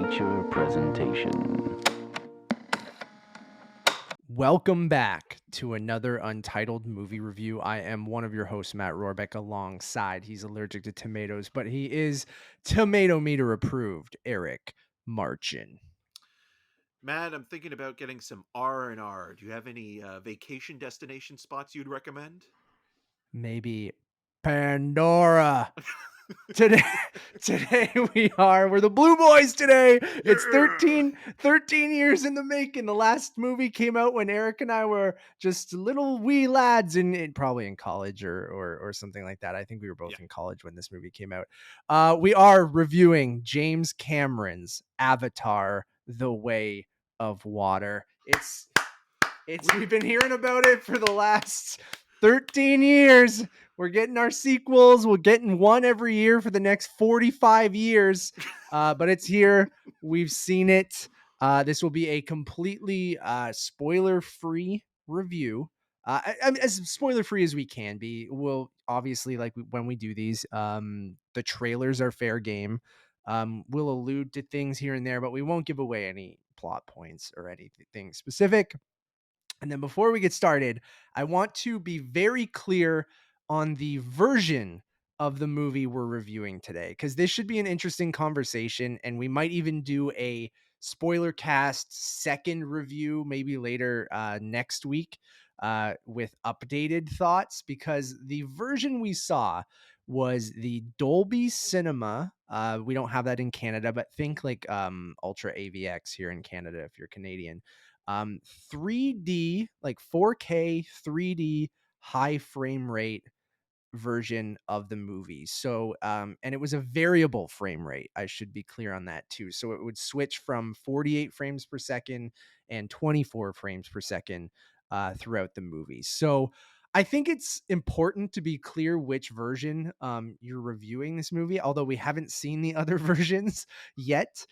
feature presentation. Welcome back to another Untitled Movie Review. I am one of your hosts, Matt Rohrbeck, alongside, he's allergic to tomatoes, but he is tomato meter approved, Eric Marchin. Matt, I'm thinking about getting some R&R. Do you have any vacation destination spots you'd recommend? Maybe Pandora. Today we're the Blue Boys today. It's 13 years in the making. The last movie came out when Eric and I were just little wee lads in probably in college or something like that. I think we were both in college when this movie came out. We are reviewing James Cameron's Avatar: The Way of Water. It's we've been hearing about it for the last 13 years. We're getting our sequels. We're getting one every year for the next 45 years. But it's here. We've seen it. This will be a completely spoiler-free review. As spoiler-free as we can be. We'll obviously, when we do these, the trailers are fair game. We'll allude to things here and there, but we won't give away any plot points or anything specific. And then before we get started, I want to be very clear on the version of the movie we're reviewing today, because this should be an interesting conversation, and we might even do a spoiler cast second review maybe later next week with updated thoughts, because the version we saw was the Dolby Cinema. We don't have that in Canada, but think like Ultra AVX here in Canada if you're Canadian. 3D, like 4K 3D high frame rate version of the movie. So and it was a variable frame rate. I should be clear on that too. So it would switch from 48 frames per second and 24 frames per second throughout the movie. So I think it's important to be clear which version you're reviewing this movie, although we haven't seen the other versions yet.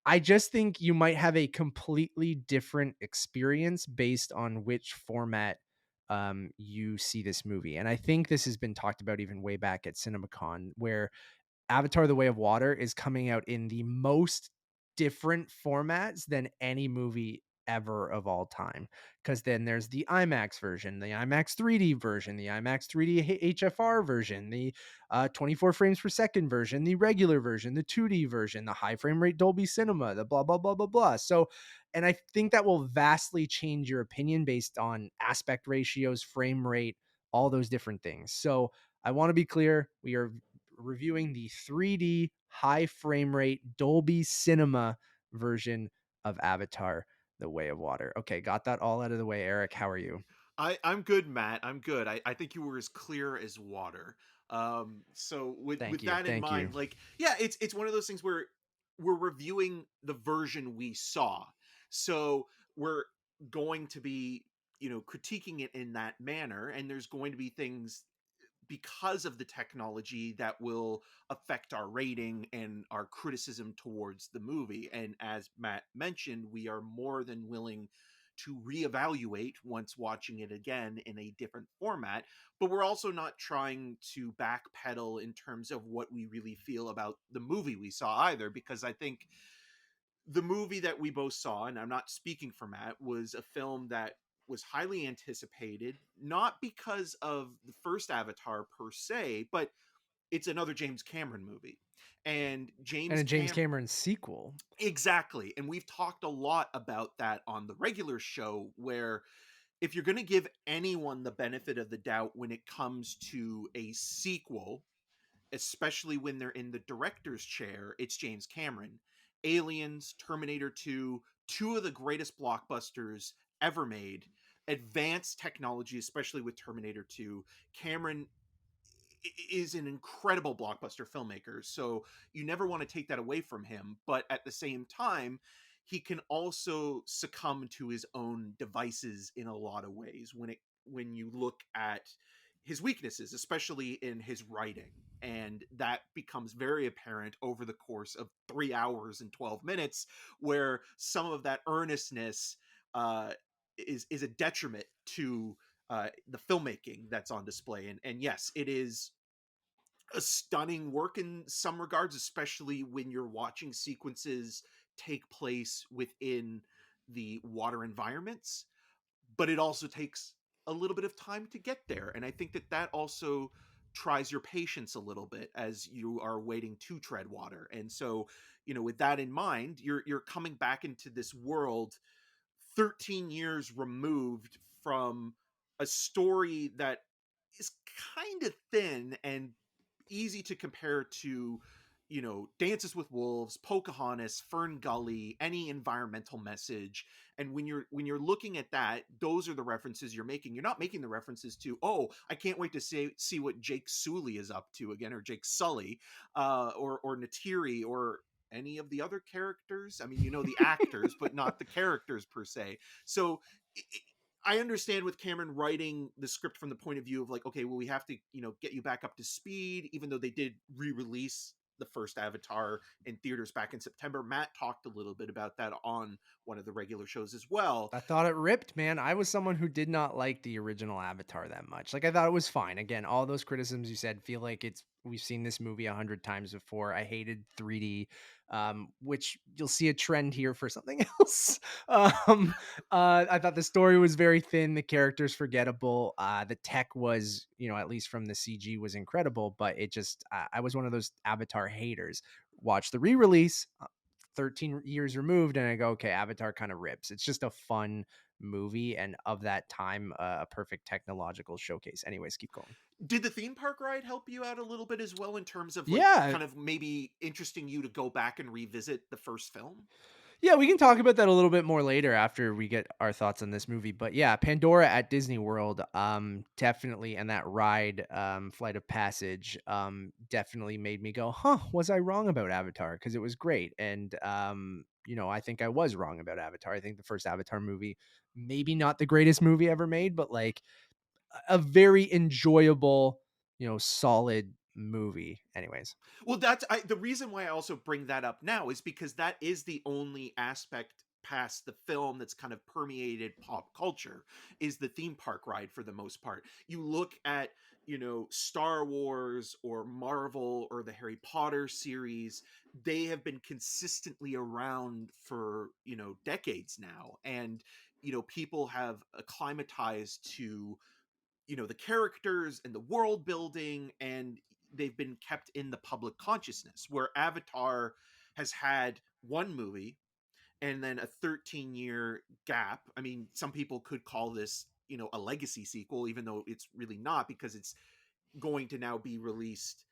I just think you might have a completely different experience based on which format you see this movie. And I think this has been talked about even way back at CinemaCon, where Avatar: The Way of Water is coming out in the most different formats than any movie ever of all time. Because then there's the IMAX version, the IMAX 3D version, the IMAX 3D HFR version, the 24 frames per second version, the regular version, the 2D version, the high frame rate Dolby Cinema, the blah, blah, blah, blah, blah. So, and I think that will vastly change your opinion based on aspect ratios, frame rate, all those different things. So I want to be clear. We are reviewing the 3D high frame rate Dolby Cinema version of Avatar: The Way of Water. Okay, got that all out of the way. Eric, how are you? I'm good, Matt. I'm good. I think you were as clear as water. So with that in Thank you. mind, like, yeah, it's one of those things where we're reviewing the version we saw. So we're going to be, critiquing it in that manner, and there's going to be things because of the technology that will affect our rating and our criticism towards the movie. And as Matt mentioned, we are more than willing to reevaluate once watching it again in a different format, but we're also not trying to backpedal in terms of what we really feel about the movie we saw either, because I think the movie that we both saw, and I'm not speaking for Matt, was a film that was highly anticipated, not because of the first Avatar per se, but it's another James Cameron movie. And A James Cameron sequel. Exactly. And we've talked a lot about that on the regular show, where if you're going to give anyone the benefit of the doubt when it comes to a sequel, especially when they're in the director's chair, it's James Cameron. Aliens, Terminator 2, two of the greatest blockbusters ever made. Advanced technology, especially with Terminator 2. Cameron is an incredible blockbuster filmmaker, so you never want to take that away from him, but at the same time, he can also succumb to his own devices in a lot of ways when you look at his weaknesses, especially in his writing. And that becomes very apparent over the course of 3 hours and 12 minutes, where some of that earnestness is a detriment to the filmmaking that's on display. And yes, it is a stunning work in some regards, especially when you're watching sequences take place within the water environments. But it also takes a little bit of time to get there. And I think that that also tries your patience a little bit as you are waiting to tread water. And so, with that in mind, you're coming back into this world 13 years removed from a story that is kind of thin and easy to compare to, Dances with Wolves, Pocahontas, Fern Gully, any environmental message. And when you're looking at that, those are the references you're making. You're not making the references to, oh, I can't wait to see what Jake Sully is up to again, or Jake Sully, or Natiri, or any of the other characters. I mean, the actors, but not the characters per se. So I understand with Cameron writing the script from the point of view of like, okay, well, we have to, get you back up to speed, even though they did re-release the first Avatar in theaters back in September. Matt talked a little bit about that on one of the regular shows as well. I thought it ripped, man. I was someone who did not like the original Avatar that much. Like, I thought it was fine. Again, all those criticisms you said feel like we've seen this movie 100 times before. I hated 3D, which you'll see a trend here for something else. I thought the story was very thin, the characters forgettable. The tech was, at least from the CG, was incredible, but it just I was one of those Avatar haters. Watch the re-release. 13 years removed, and I go, okay, Avatar kind of rips. It's just a fun movie, and of that time, a perfect technological showcase. Anyways, keep going. Did the theme park ride help you out a little bit as well in terms of like Yeah, kind of maybe interesting you to go back and revisit the first film? yeah, we can talk about that a little bit more later after we get our thoughts on this movie. But yeah, Pandora at Disney World, definitely, and that ride, Flight of Passage, definitely made me go, huh, was I wrong about Avatar? Because it was great, and I think I was wrong about Avatar. I think the first Avatar movie, maybe not the greatest movie ever made, but like a very enjoyable, solid movie. Anyways, Well, the reason why I also bring that up now is because that is the only aspect past the film that's kind of permeated pop culture, is the theme park ride for the most part. You look at, Star Wars or Marvel or the Harry Potter series, they have been consistently around for, decades now. And, people have acclimatized to, the characters and the world building, and they've been kept in the public consciousness, where Avatar has had one movie and then a 13-year gap. I mean, some people could call this, a legacy sequel, even though it's really not, because it's going to now be released,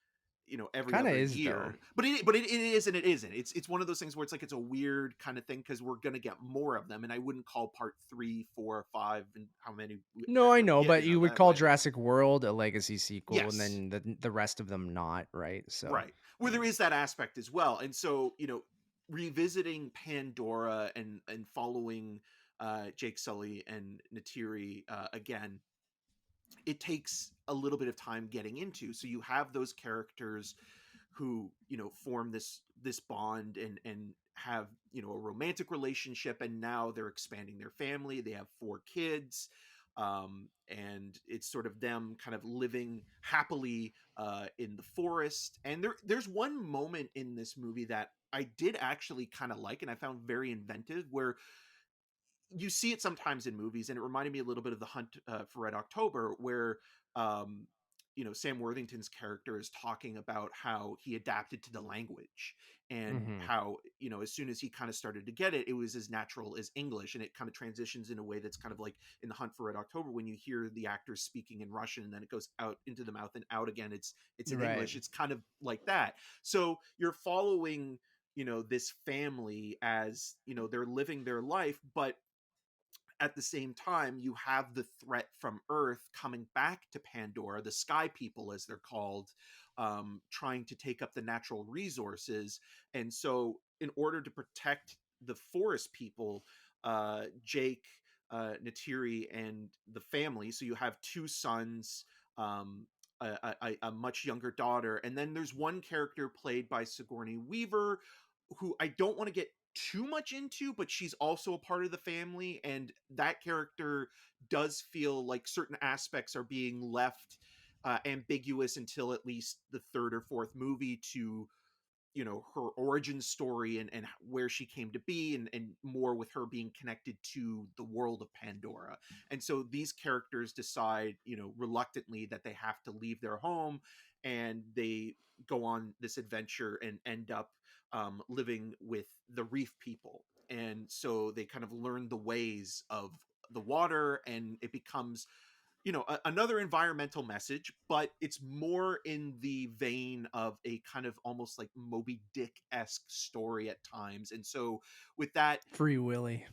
every kind of other is though. year. But it is and it isn't. It's one of those things where it's like it's a weird kind of thing, because we're gonna get more of them, and I wouldn't call part 3, 4, 5, and how many No, I know, yeah, but you would that call way. Jurassic World a legacy sequel, and Yes. then the rest of them not, right? So, Right. Where there is that aspect as well. And so, revisiting Pandora and following Jake Sully and Natiri again, it takes a little bit of time getting into. So you have those characters who, form this bond and have, a romantic relationship, and now they're expanding their family. They have 4 kids. And it's sort of them kind of living happily in the forest. And there's one moment in this movie that I did actually kind of like, and I found very inventive, where you see it sometimes in movies, and it reminded me a little bit of The Hunt for Red October, where um, Sam Worthington's character is talking about how he adapted to the language, and mhm. how, as soon as he kind of started to get it, it was as natural as English, and it kind of transitions in a way that's kind of like in The Hunt for Red October, when you hear the actors speaking in Russian and then it goes out into the mouth and out again, it's in Right. English. It's kind of like that. So you're following, this family as, they're living their life, but at the same time, you have the threat from Earth coming back to Pandora, the Sky People, as they're called, trying to take up the natural resources. And so, in order to protect the forest people, Jake, Natiri, and the family, so you have 2 sons, a much younger daughter, and then there's one character played by Sigourney Weaver, who I don't want to get too much into, but she's also a part of the family, and that character does feel like certain aspects are being left ambiguous until at least the third or fourth movie to, you know, her origin story and where she came to be, and more with her being connected to the world of Pandora. And so these characters decide, you know, reluctantly that they have to leave their home, and they go on this adventure and end up living with the reef people. And so they kind of learn the ways of the water, and it becomes, you know, another environmental message, but it's more in the vein of a kind of almost like Moby Dick-esque story at times. And so with that, Free Willy.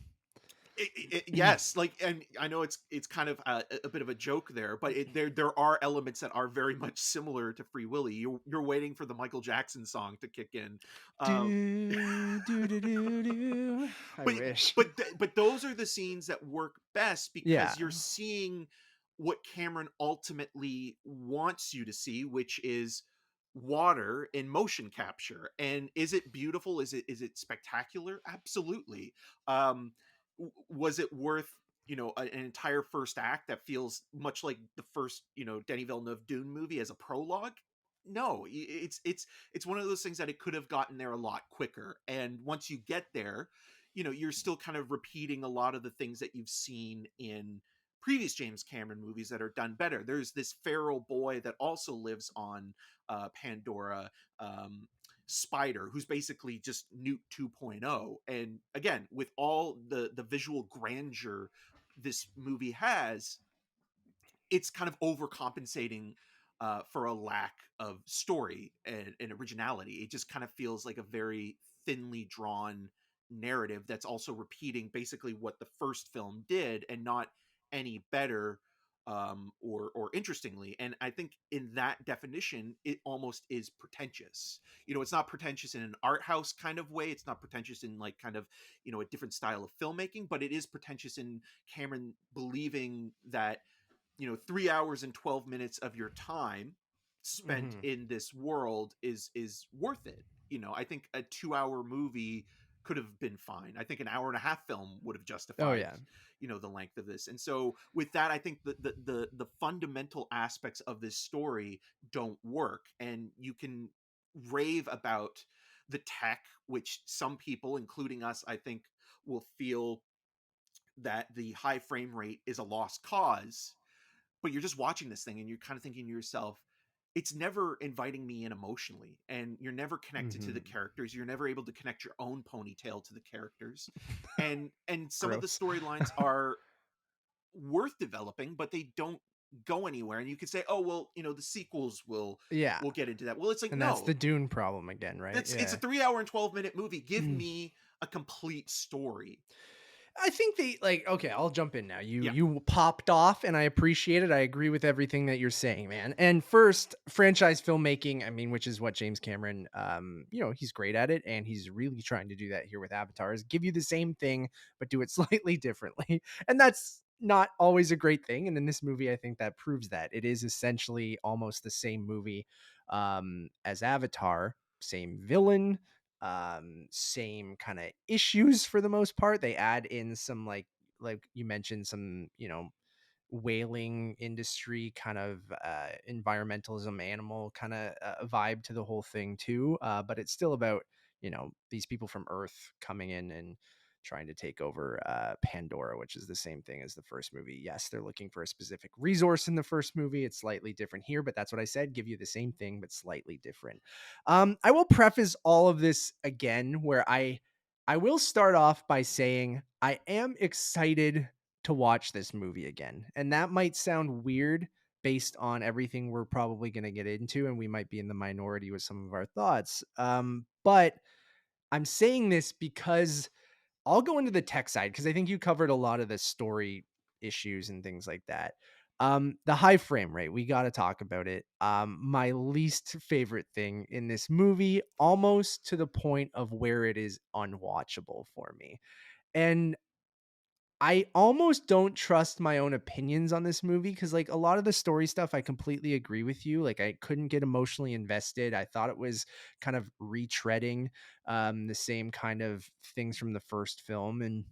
yes, like, and I know it's kind of a bit of a joke there, but there are elements that are very much similar to Free Willy. You're waiting for the Michael Jackson song to kick in. um Do, do, do, do, do. I but wish. but those are the scenes that work best Yeah. because you're seeing what Cameron ultimately wants you to see, which is water in motion capture. And is it beautiful? Is it spectacular? Absolutely. Was it worth, you know, an entire first act that feels much like the first, you know, Denis Villeneuve Dune movie as a prologue? No, it's one of those things that it could have gotten there a lot quicker. And once you get there, you know, you're still kind of repeating a lot of the things that you've seen in previous James Cameron movies that are done better. There's this feral boy that also lives on Pandora, Spider, who's basically just Newt 2.0. And again, with all the visual grandeur this movie has, it's kind of overcompensating for a lack of story and originality. It just kind of feels like a very thinly drawn narrative that's also repeating basically what the first film did, and not any better or interestingly. And I think in that definition, it almost is pretentious. You know, it's not pretentious in an art house kind of way. It's not pretentious in like kind of, you know, a different style of filmmaking, but it is pretentious in Cameron believing that, you know, 3 hours and 12 minutes of your time spent Mhm. in this world is worth it. You know, I think a 2 hour movie could have been fine. I think an hour and a half film would have Oh justified, yeah. you know, the length of this. And so with that, I think the fundamental aspects of this story don't work. And you can rave about the tech, which some people, including us, I think, will feel that the high frame rate is a lost cause. But you're just watching this thing and you're kind of thinking to yourself, it's never inviting me in emotionally, and you're never connected to the Mhm. characters. You're never able to connect your own ponytail to the characters. And some of the Gross. storylines are worth developing, but they don't go anywhere. And you could say, oh well, you know, the sequels Yeah. will get into that. Well, it's like, And that's no, the Dune problem again, right? it's a Yeah. 3 hour and 12 minute movie. Give me a complete story. I think they like okay, I'll jump in now. You Yeah. you popped off and I appreciate it. I agree with everything that you're saying, man. And first, franchise filmmaking, I mean, which is what James Cameron you know, he's great at it and he's really trying to do that here with Avatar is give you the same thing but do it slightly differently. And that's not always a great thing, and in this movie I think that proves that. It is essentially almost the same movie as Avatar, same villain, same kind of issues for the most part. They add in some like you mentioned some, you know, whaling industry kind of environmentalism animal kind of vibe to the whole thing too, but it's still about, you know, these people from Earth coming in and trying to take over Pandora, which is the same thing as the first movie. Yes, they're looking for a specific resource in the first movie. It's slightly different here, but that's what I said, give you the same thing but slightly different. I will preface all of this again where I will start off by saying I am excited to watch this movie again. And that might sound weird based on everything we're probably going to get into, and we might be in the minority with some of our thoughts. But I'm saying this because I'll go into the tech side because I think you covered a lot of the story issues and things like that. The high frame rate, we got to talk about it. My least favorite thing in this movie, almost to the point of where it is unwatchable for me. And I almost don't trust my own opinions on this movie because, like, a lot of the story stuff, I completely agree with you. Like, I couldn't get emotionally invested. I thought it was kind of retreading the same kind of things from the first film. And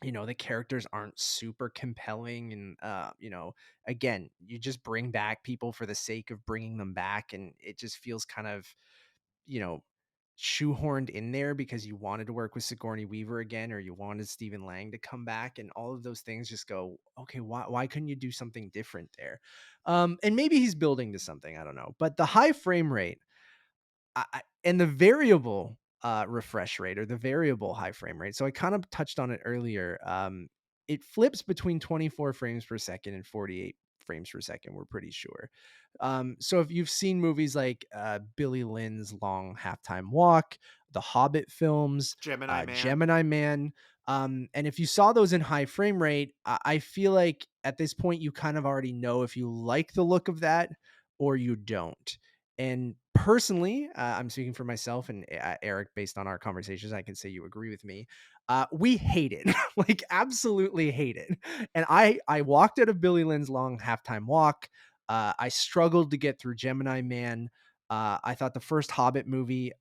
the characters aren't super compelling, and again, you just bring back people for the sake of bringing them back, and it just feels kind of, you know shoehorned in there because you wanted to work with Sigourney Weaver again, or you wanted Stephen Lang to come back, and all of those things just go, okay, why couldn't you do something different there? And maybe he's building to something, I don't know, but the high frame rate, and the variable refresh rate, or the variable high frame rate. So I kind of touched on it earlier. It flips between 24 frames per second and 48 frames per second. We're pretty sure. So if you've seen movies like Billy Lynn's Long Halftime Walk, the Hobbit films, Gemini Man. Gemini Man, and if you saw those in high frame rate, I feel like at this point you kind of already know if you like the look of that or you don't. And personally, I'm speaking for myself and Eric, based on our conversations, I can say you agree with me. We hate it, like absolutely hate it. And I walked out of Billy Lynn's Long Halftime Walk. I struggled to get through Gemini Man. I thought the first Hobbit movie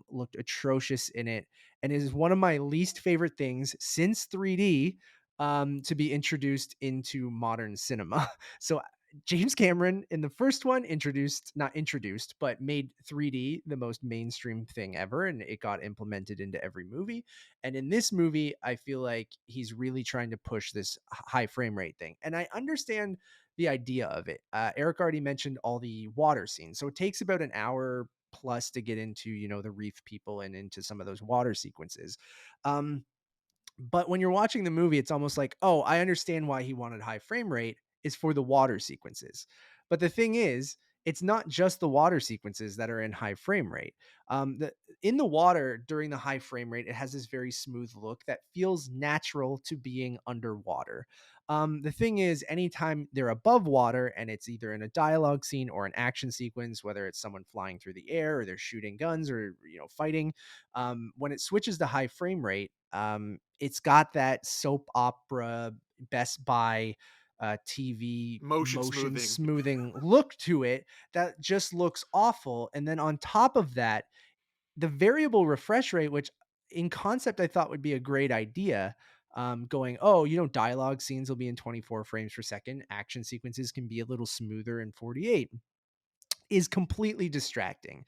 looked atrocious in it, and it is one of my least favorite things since 3D to be introduced into modern cinema. So James Cameron in the first one not introduced, but made 3D the most mainstream thing ever, and it got implemented into every movie. And in this movie, I feel like he's really trying to push this high frame rate thing. And I understand the idea of it. Eric already mentioned all the water scenes. So it takes about an hour plus to get into, the reef people and into some of those water sequences. Um, but when you're watching the movie, it's almost like, oh, I understand why he wanted high frame rate is for the water sequences. But the thing is, it's not just the water sequences that are in high frame rate. In the water during the high frame rate, it has this very smooth look that feels natural to being underwater. The thing is, anytime they're above water and it's either in a dialogue scene or an action sequence, whether it's someone flying through the air or they're shooting guns or fighting, when it switches to high frame rate, it's got that soap opera Best Buy TV Motion motion smoothing. smoothing look to it that just looks awful. And then on top of that, the variable refresh rate, which in concept I thought would be a great idea, going, oh, dialogue scenes will be in 24 frames per second, action sequences can be a little smoother in 48, is completely distracting,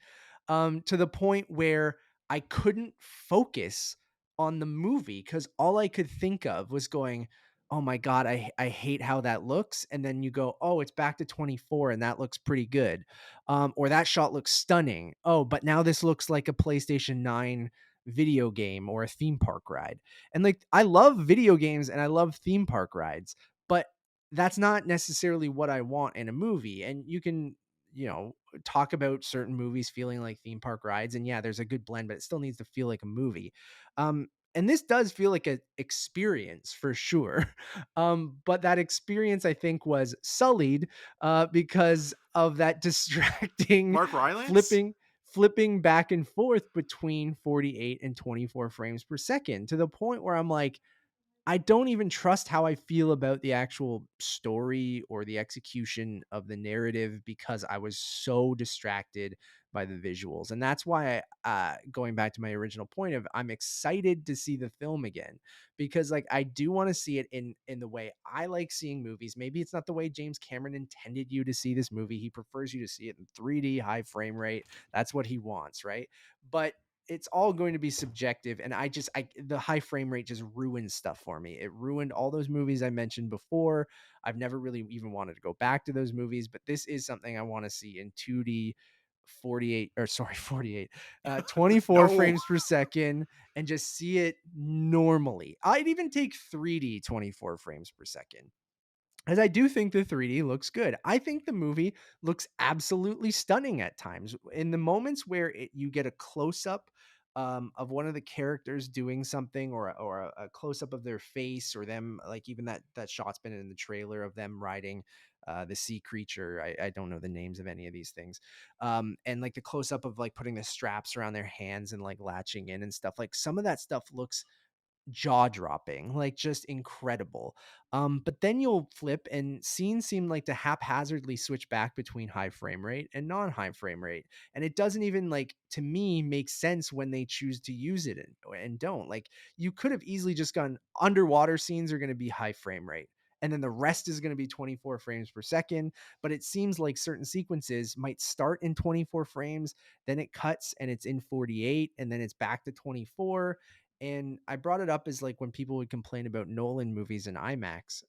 to the point where I couldn't focus on the movie because all I could think of was going, oh my God, I hate how that looks. And then you go, oh, it's back to 24 and that looks pretty good. Or that shot looks stunning. Oh, but now this looks like a PlayStation 9 video game or a theme park ride. And like, I love video games and I love theme park rides, but that's not necessarily what I want in a movie. And you can, talk about certain movies feeling like theme park rides, and yeah, there's a good blend, but it still needs to feel like a movie. And this does feel like an experience for sure. But that experience, I think, was sullied because of that distracting Mark Rylance? flipping back and forth between 48 and 24 frames per second, to the point where I'm like, I don't even trust how I feel about the actual story or the execution of the narrative because I was so distracted by the visuals. And that's why, going back to my original point of, I'm excited to see the film again, because like I do want to see it in the way I like seeing movies. Maybe it's not the way James Cameron intended you to see this movie. He prefers you to see it in 3D, high frame rate. That's what he wants, right? But it's all going to be subjective, and the high frame rate just ruined stuff for me. It ruined all those movies I mentioned before. I've never really even wanted to go back to those movies, but this is something I want to see in 2D, 48 24 No. frames per second, and just see it normally. I'd even take 3D 24 frames per second, as I do think the 3D looks good. I think the movie looks absolutely stunning at times. In the moments where you get a close up of one of the characters doing something, or a close up of their face, or them, like even that shot's been in the trailer of them riding the sea creature. I don't know the names of any of these things. And like the close up of like putting the straps around their hands and like latching in and stuff. Like some of that stuff looks jaw-dropping, like just incredible. But then you'll flip and scenes seem like to haphazardly switch back between high frame rate and non-high frame rate. And it doesn't even, like, to me, make sense when they choose to use it and don't. Like, you could have easily just gone underwater scenes are going to be high frame rate. And then the rest is going to be 24 frames per second. But it seems like certain sequences might start in 24 frames, then it cuts and it's in 48, and then it's back to 24. And I brought it up as, like, when people would complain about Nolan movies in IMAX,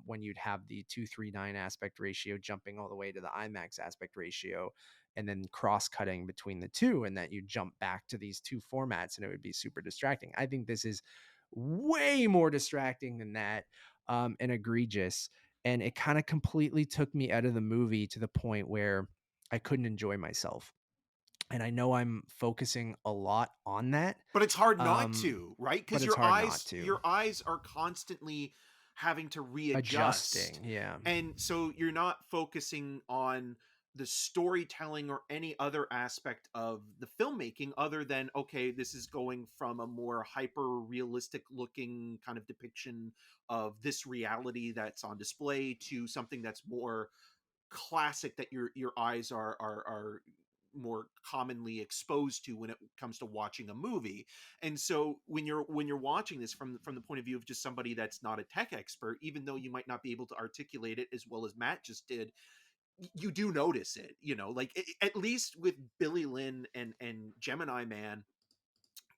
when you'd have the 2:3:9 aspect ratio jumping all the way to the IMAX aspect ratio, and then cross cutting between the two, and that you jump back to these two formats, and it would be super distracting. I think this is way more distracting than that, and egregious. And it kind of completely took me out of the movie to the point where I couldn't enjoy myself. And I know I'm focusing a lot on that, But it's hard not um, to, right? but Because it's hard not to. your eyes are constantly having to readjust. Adjusting, yeah. And so you're not focusing on the storytelling or any other aspect of the filmmaking other than, okay, this is going from a more hyper realistic looking kind of depiction of this reality that's on display to something that's more classic that your eyes are more commonly exposed to when it comes to watching a movie. And so when you're watching this from the point of view of just somebody that's not a tech expert, even though you might not be able to articulate it as well as Matt just did, you do notice it, you know, like at least with Billy Lynn and Gemini Man,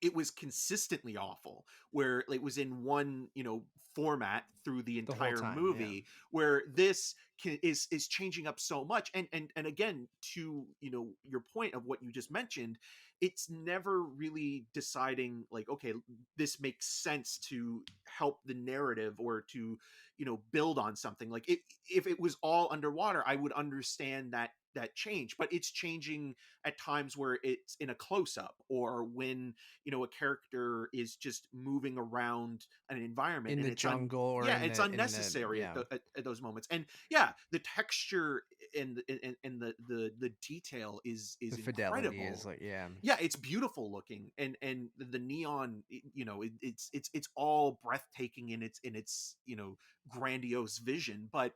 it was consistently awful, where it was in one, you know, format through the The whole entire time, yeah. movie, where this is changing up so much. And again, to, you know, your point of what you just mentioned, it's never really deciding like, okay, this makes sense to help the narrative or to, you know, build on something. Like if it was all underwater, I would understand that change, but it's changing at times where it's in a close up, or when, you know, a character is just moving around an environment In and the jungle or yeah, in it's the unnecessary yeah, at those moments. And yeah, the texture and the detail is the fidelity is incredible. like, yeah. Yeah, it's beautiful looking, and the neon, you know, it's all breathtaking in its, you know, grandiose vision. But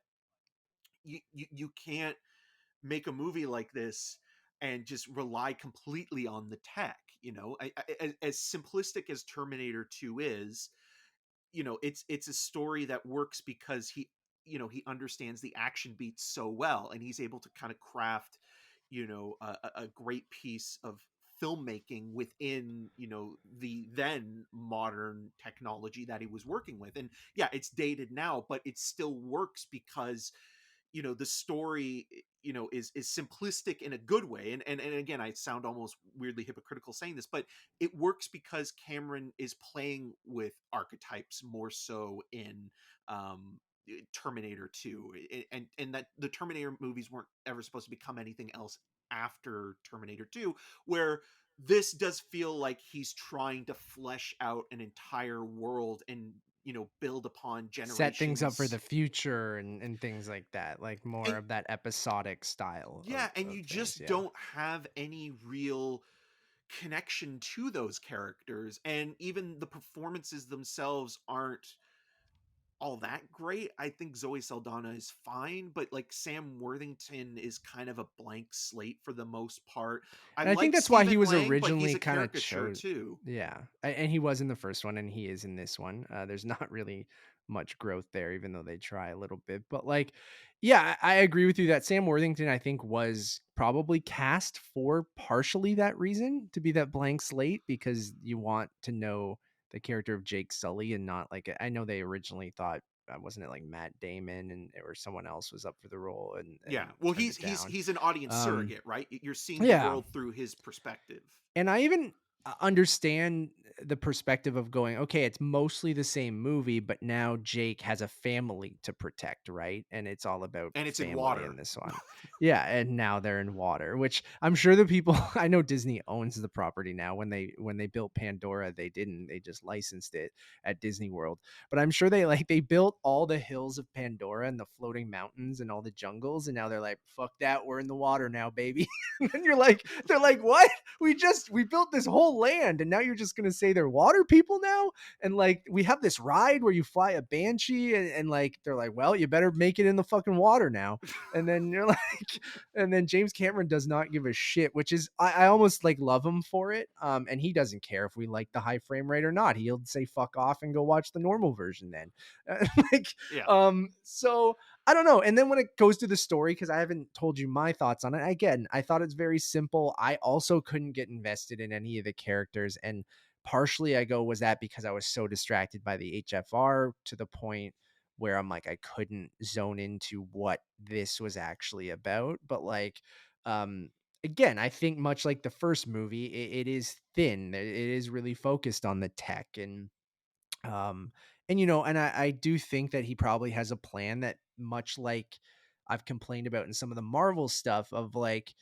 you can't make a movie like this and just rely completely on the tech, you know. As simplistic as Terminator 2 is, you know, it's a story that works because he, you know, he understands the action beats so well, and he's able to kind of craft, you know, a great piece of filmmaking within, you know, the then modern technology that he was working with. And yeah, it's dated now, but it still works because, you know, the story, you know, is simplistic in a good way. And again, I sound almost weirdly hypocritical saying this, but it works because Cameron is playing with archetypes more so in um Terminator 2, and that the Terminator movies weren't ever supposed to become anything else after Terminator 2, where this does feel like he's trying to flesh out an entire world and, you know, build upon Set things up for generations. the future and things like that, like more And of that episodic style yeah, and of you things, just yeah. don't have any real connection to those characters, and even the performances themselves aren't all that great. I think Zoe Saldana is fine, but like Sam Worthington is kind of a blank slate for the most part. I And I think like that's why he Stephen was Lang, but he's originally a kind of caricature chose. too. Yeah, and he was in the first one, and he is in this one. There's not really much growth there, even though they try a little bit. But like, yeah, I agree with you that Sam Worthington, I think, was probably cast for partially that reason, to be that blank slate, because you want to know the character of Jake Sully and not like, I know they originally thought, wasn't it like Matt Damon and or someone else was up for the role Yeah, and well, turned it down. he's an audience Um, surrogate, right? You're seeing the yeah, world through his perspective. and I even understand the perspective of going, okay, it's mostly the same movie, but now Jake has a family to protect, right? And it's all about And it's in family in water. this one. Yeah, and now they're in water, which I'm sure the people I know Disney owns the property now. When they built Pandora, they didn't. They just licensed it at Disney World. But I'm sure they built all the hills of Pandora and the floating mountains and all the jungles, and now they're like, fuck that, we're in the water now, baby. And they're like, what? We built this whole people land, and now you're just gonna say they're water people now? And like we have this ride where you fly a banshee, and like they're like, well, you better make it in the fucking water now. And then you're like, and then James Cameron does not give a shit, which is I almost like love him for it. And he doesn't care if we like the high frame rate or not. He'll say fuck off and go watch the normal version then. Like, Yeah. so I don't know. And then when it goes to the story, because I haven't told you my thoughts on it, again, I thought it's very simple. I also couldn't get invested in any of the characters. And partially I go, was that because I was so distracted by the HFR to the point where I'm like, I couldn't zone into what this was actually about. But like, um, again, I think much like the first movie, it is thin. It is really focused on the tech um and and I do think that he probably has a plan that much like I've complained about in some of the Marvel stuff of like,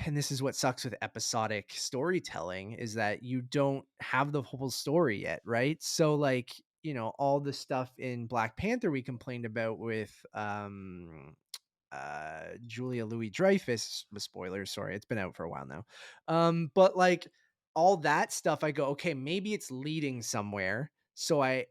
and this is what sucks with episodic storytelling is that you don't have the whole story yet, right? So like, all the stuff in Black Panther we complained about with Julia Louis Dreyfus, spoilers, sorry, it's been out for a while now. But like all that stuff, I go, okay, maybe it's leading somewhere. So I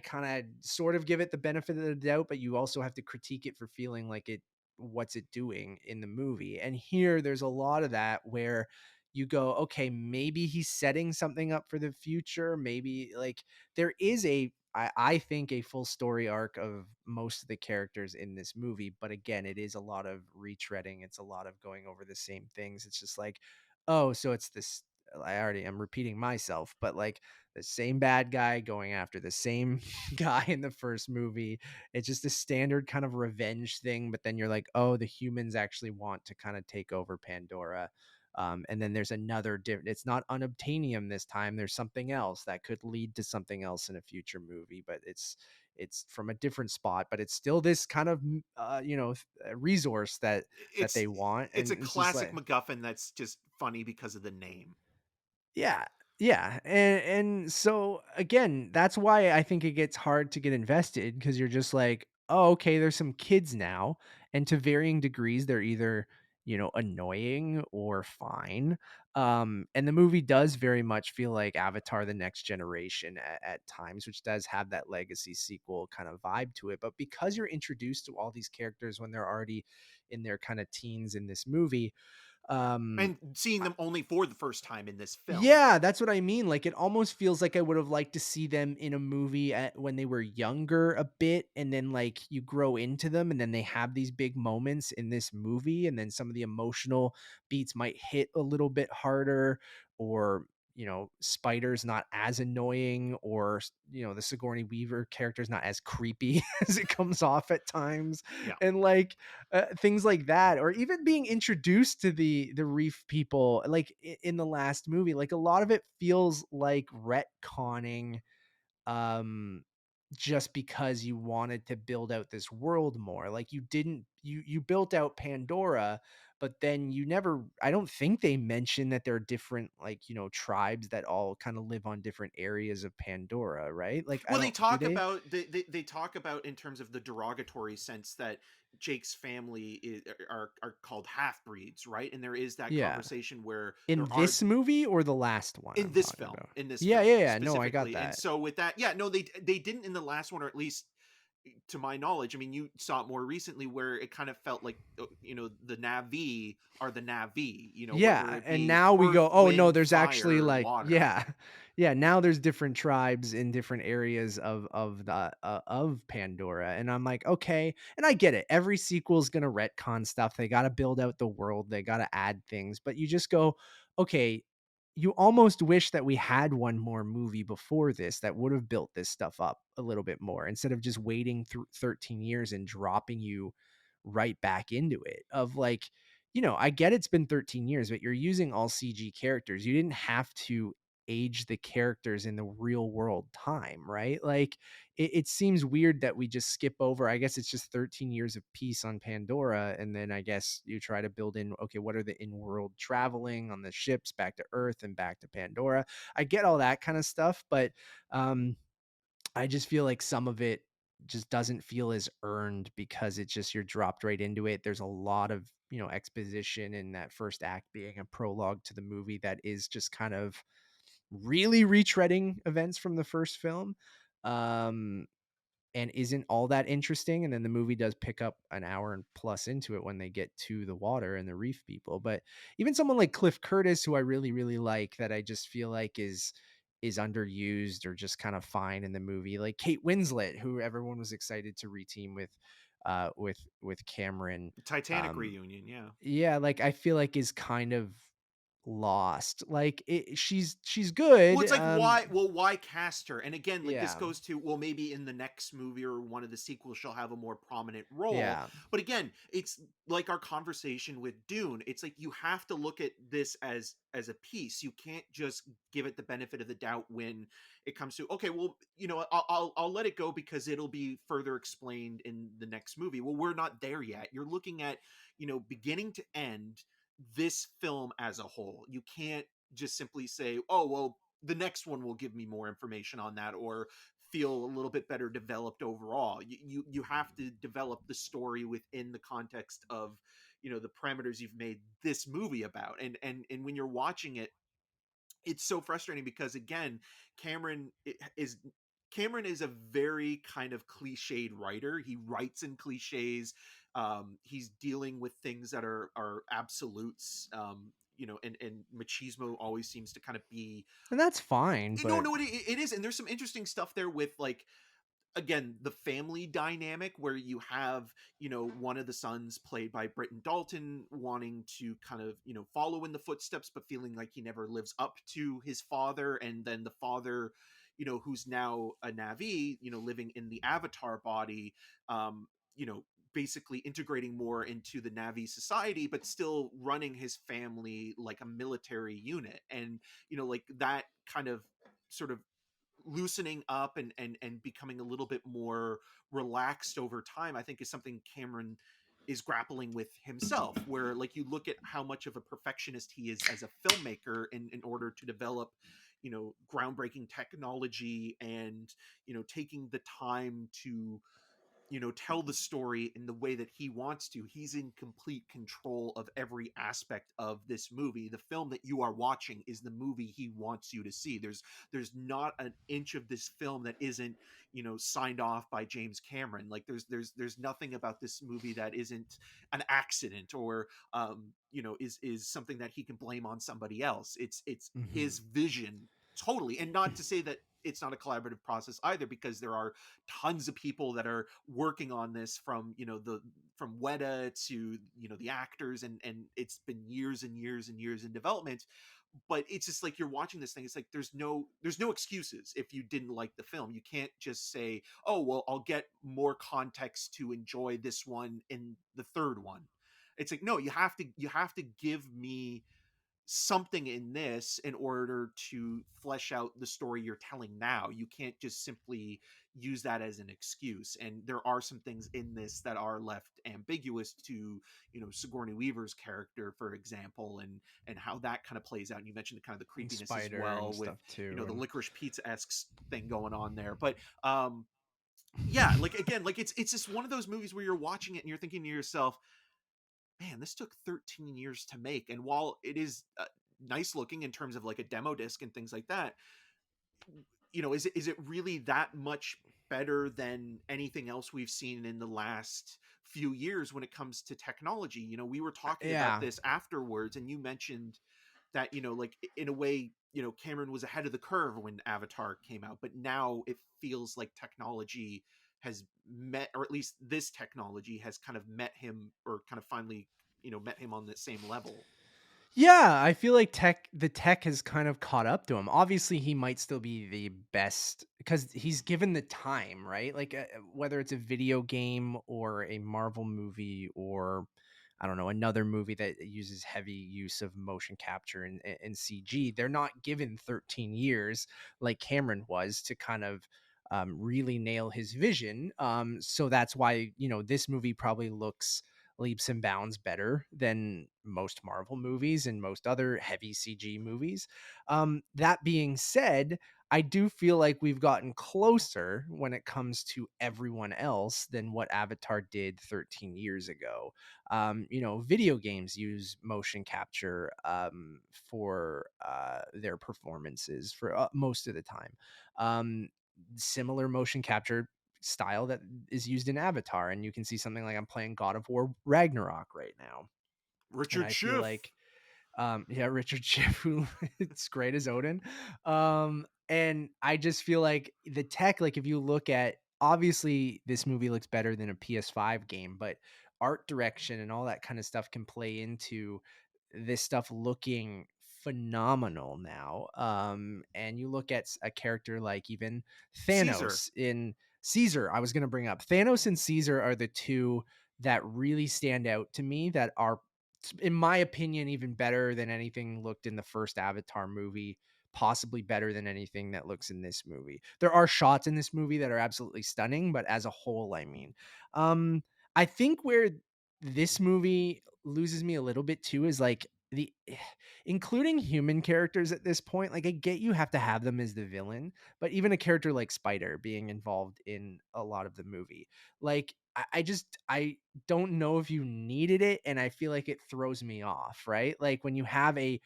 kind of sort of give it the benefit of the doubt, but you also have to critique it for feeling like what's it doing in the movie. And here there's a lot of that where you go, okay, maybe he's setting something up for the future. Maybe like there is I think a full story arc of most of the characters in this movie. But again, it is a lot of retreading. It's a lot of going over the same things. It's just like, oh, so it's this. I already am repeating myself, but like the same bad guy going after the same guy in the first movie. It's just a standard kind of revenge thing. But then you're like, oh, the humans actually want to kind of take over Pandora. And then there's another different, it's not unobtainium this time. There's something else that could lead to something else in a future movie, but it's from a different spot, but it's still this kind of resource that It's they want. it's a And it's just classic like, MacGuffin that's just funny because of the name. yeah. Yeah. And so again, that's why I think it gets hard to get invested, because you're just like, oh, okay, there's some kids now. And to varying degrees, they're either, annoying or fine. And the movie does very much feel like Avatar the Next Generation at times, which does have that legacy sequel kind of vibe to it. But because you're introduced to all these characters when they're already in their kind of teens in this movie, um And seeing them only for the first time in this film. yeah, that's what I mean. Like it almost feels like I would have liked to see them in a movie when they were younger a bit, and then like you grow into them, and then they have these big moments in this movie, and then some of the emotional beats might hit a little bit harder, or Spider's not as annoying, or the Sigourney Weaver character is not as creepy as it comes off at times, Yeah. and like things like that, or even being introduced to the reef people like in the last movie. Like a lot of it feels like retconning, um just because you wanted to build out this world more. Like you didn't you built out Pandora, but then you never, I don't think they mention that there are different, like, tribes that all kind of live on different areas of Pandora, right? Like I Well, they don't, do talk they? about they talk about in terms of the derogatory sense that Jake's family are called half breeds, right? And there is that Yeah. conversation where In there are this movie or the last one I'm talking about? in this Yeah, film yeah, yeah. No, I got specifically. And that. so with that, yeah, no, they didn't in the last one, or at least to my knowledge. I mean, you saw it more recently where it kind of felt like the Navi are the Navi, whether Yeah, it and be now we earth, go, "Oh, no, wind, there's actually, fire, like," water. yeah. Yeah, now there's different tribes in different areas of Pandora, and I'm like, "Okay." And I get it. Every sequel is gonna retcon stuff. They gotta build out the world. They gotta add things, but you just go, "Okay." You almost wish that we had one more movie before this that would have built this stuff up a little bit more, instead of just waiting through 13 years and dropping you right back into it. Of like, I get it's been 13 years, but you're using all CG characters. You didn't have to age the characters in the real world time, right? Like it seems weird that we just skip over. I guess it's just 13 years of peace on Pandora. And then I guess you try to build in, okay, what are the in-world traveling on the ships back to Earth and back to Pandora? I get all that kind of stuff, but um I just feel like some of it just doesn't feel as earned because it's just you're dropped right into it. There's a lot of, exposition in that first act being a prologue to the movie that is just kind of really retreading events from the first film. Um, and isn't all that interesting. And then the movie does pick up an hour and plus into it when they get to the water and the reef people. But even someone like Cliff Curtis, who I really, really like, that I just feel like is underused or just kind of fine in the movie, like Kate Winslet, who everyone was excited to reteam with Cameron. Titanic Um, reunion, yeah. yeah, like I feel like is kind of lost. Like she's Well, good. it's like why cast her? And again, like this Yeah, goes to, well, maybe in the next movie or one of the sequels she'll have a more prominent role. yeah. But again, it's like our conversation with Dune. It's like you have to look at this as a piece. You can't just give it the benefit of the doubt when it comes to, okay, well, I'll let it go because it'll be further explained in the next movie. Well, we're not there yet. You're looking at, beginning to end this film as a whole. You can't just simply say, oh, well, the next one will give me more information on that, or feel a little bit better developed overall. You have to develop the story within the context of the parameters you've made this movie about. And when you're watching it, it's so frustrating because again, Cameron is Cameron is a very kind of cliched writer. He writes in cliches. He's dealing with things that are absolutes. And machismo always seems to kind of be. And that's fine, No, but no, it is, and there's some interesting stuff there with, like, again, the family dynamic where you have one of the sons played by Britton Dalton wanting to kind of follow in the footsteps but feeling like he never lives up to his father, and then the father who's now a Na'vi, living in the Avatar body, um you know basically integrating more into the Na'vi society but still running his family like a military unit. And like that kind of sort of loosening up and becoming a little bit more relaxed over time, I think, is something Cameron is grappling with himself, where, like, you look at how much of a perfectionist he is as a filmmaker in order to develop groundbreaking technology, and taking the time to tell the story in the way that he wants to. He's in complete control of every aspect of this movie. The film that you are watching is the movie he wants you to see. There's not an inch of this film that isn't signed off by James Cameron. Like, there's nothing about this movie that isn't an accident, or is something that he can blame on somebody else. It's Mhm. his vision totally. And not to say that it's not a collaborative process either, because there are tons of people that are working on this, from from Weta to the actors, and it's been years and years and years in development. But it's just like, you're watching this thing, it's like there's no excuses. If you didn't like the film, you can't just say, oh, well, I'll get more context to enjoy this one in the third one. It's like, no, you have to give me something in this in order to flesh out the story you're telling now. You can't just simply use that as an excuse. And there are some things in this that are left ambiguous to, Sigourney Weaver's character, for example, and how that kind of plays out. And you mentioned the kind of the And creepiness as Spider and well, with stuff too. the And licorice pizza-esque thing going on there. But yeah, like, again, like, it's just one of those movies where you're watching it and you're thinking to yourself, man, this took 13 years to make. And while it is nice looking in terms of like a demo disc and things like that, is it really that much better than anything else we've seen in the last few years when it comes to technology? We were talking about yeah, this afterwards, and you mentioned that, like, in a way, Cameron was ahead of the curve when Avatar came out, but now it feels like technology has met, or at least this technology has kind of met him, or kind of finally met him on the same level. yeah, I feel like the tech has kind of caught up to him. Obviously, he might still be the best because he's given the time, right? Like, whether it's a video game or a Marvel movie, or I don't know, another movie that uses heavy use of motion capture and CG, they're not given 13 years like Cameron was to kind of really nail his vision. So that's why this movie probably looks leaps and bounds better than most Marvel movies and most other heavy CG movies. That being said, I do feel like we've gotten closer when it comes to everyone else than what Avatar did 13 years ago. Video games use motion capture for their performances for most of the time. Um, Similar motion capture style that is used in Avatar, and you can see something like I'm playing God of War Ragnarok right now, and Richard I feel Schiff. like yeah, Richard Schiff, who it's great as Odin. And I just feel like the tech, like if you look at, obviously this movie looks better than a PS5 game, but art direction and all that kind of stuff can play into this stuff looking phenomenal now. And you look at a character like even Caesar. Thanos in Caesar. I was going to bring up Thanos and Caesar are the two that really stand out to me, that are, in my opinion, even better than anything looked in the first Avatar movie, possibly better than anything that looks in this movie. There are shots in this movie that are absolutely stunning, but as a whole, I mean, um, I think where this movie loses me a little bit too is like the including human characters at this point. Like, I get you have to have them as the villain, but even a character like Spider being involved in a lot of the movie, like I don't know if you needed it, and I feel like it throws me off, right? Like when you have a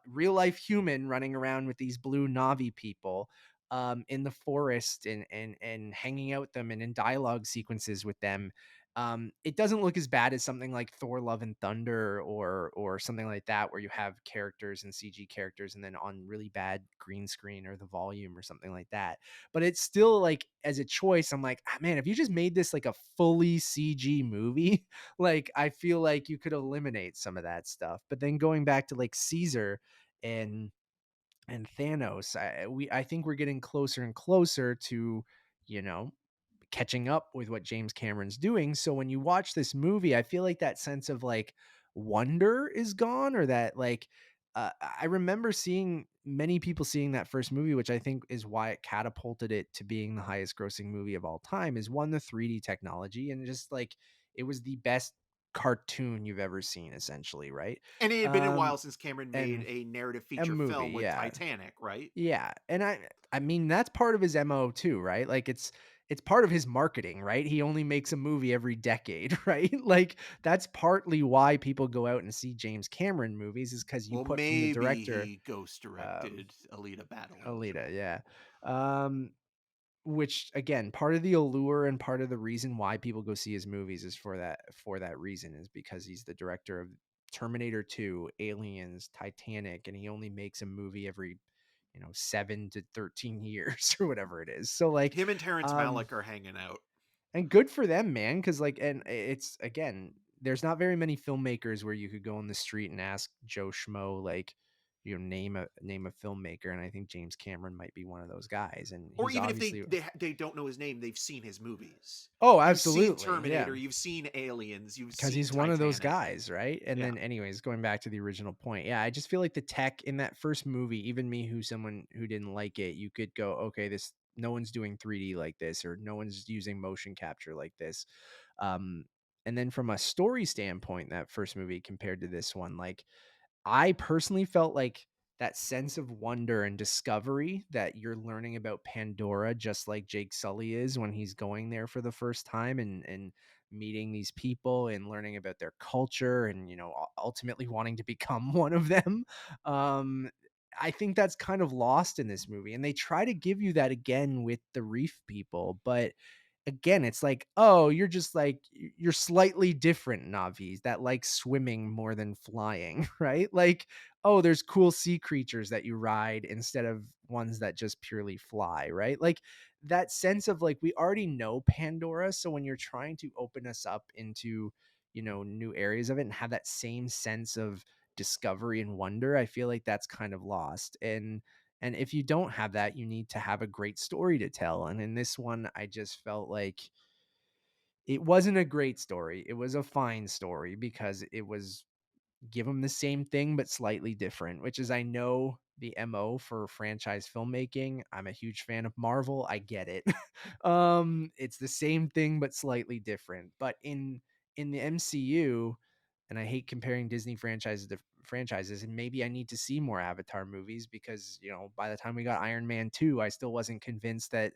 real life human running around with these blue Navi people in the forest and hanging out with them and in dialogue sequences with them. It doesn't look as bad as something like Thor Love and Thunder or something like that, where you have characters and CG characters and then on really bad green screen or the volume or something like that. But it's still like, as a choice, I'm like, man, if you just made this like a fully CG movie, like I feel like you could eliminate some of that stuff. But then going back to like Caesar and Thanos, I think we're getting closer and closer to, you know, catching up with what James Cameron's doing. So when you watch this movie, I feel like that sense of like wonder is gone, or that like I remember seeing many people seeing that first movie, which I think is why it catapulted it to being the highest grossing movie of all time, is one, the 3D technology, and just like it was the best cartoon you've ever seen, essentially, right? And it had been a Um while since Cameron made and a narrative a feature movie, film with yeah. Titanic, right? Yeah, and I mean, that's part of his MO too, right? Like it's part of his marketing, right? He only makes a movie every decade, right? Like that's partly why people go out and see James Cameron movies, is because you Well, put from the maybe director, he ghost um, directed Alita Battle Alita, Angel. yeah. Um, which again, part of the allure and part of the reason why people go see his movies is for that reason, is because he's the director of Terminator 2, Aliens, Titanic, and he only makes a movie every 7 to 13 years or whatever it is. So like, Him and Terrence um, Malick are hanging out. and good for them, man. Cause like, and it's again, there's not very many filmmakers where you could go on the street and ask Joe Schmo, like, name a filmmaker. And I think James Cameron might be one of those guys. And Or he's even if obviously, they don't know his name, they've seen his movies. oh, You've seen absolutely. Yeah. Terminator, you've seen Aliens, you've Because seen he's one of those Titanic. guys, right? And Yeah. then, anyways, going back to the original point, yeah, I just feel like the tech in that first movie, even me, who someone who didn't like it, you could go, okay, this no one's doing 3D like this, or no one's using motion capture like this. Um, and then from a story standpoint, that first movie compared to this one, like I personally felt like that sense of wonder and discovery that you're learning about Pandora, just like Jake Sully is when he's going there for the first time and meeting these people and learning about their culture and ultimately wanting to become one of them. Um, I think that's kind of lost in this movie, and they try to give you that again with the Reef people, but again, it's like, oh, you're just like you're slightly different Navis that like swimming more than flying, right? Like, oh, there's cool sea creatures that you ride instead of ones that just purely fly, right? Like that sense of like we already know Pandora, so when you're trying to open us up into, new areas of it and have that same sense of discovery and wonder, I feel like that's kind of lost. And if you don't have that, you need to have a great story to tell. And in this one, I just felt like it wasn't a great story. It was a fine story because it was give them the same thing, but slightly different, which is, I know, the MO for franchise filmmaking. I'm a huge fan of Marvel. I get it. It's the same thing, but slightly different. But in the MCU, and I hate comparing Disney franchises franchises, and maybe I need to see more Avatar movies because, by the time we got Iron Man 2, I still wasn't convinced that,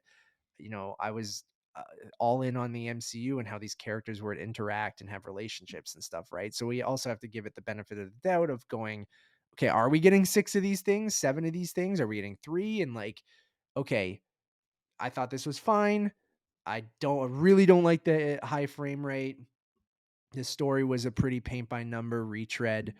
I was uh, all in on the MCU and how these characters would interact and have relationships and stuff, right? So we also have to give it the benefit of the doubt of going, okay, are we getting 6 of these things, 7 of these things? Are we getting 3? And like, okay, I thought this was fine. I really don't like the high frame rate. His story was a pretty paint by number retread,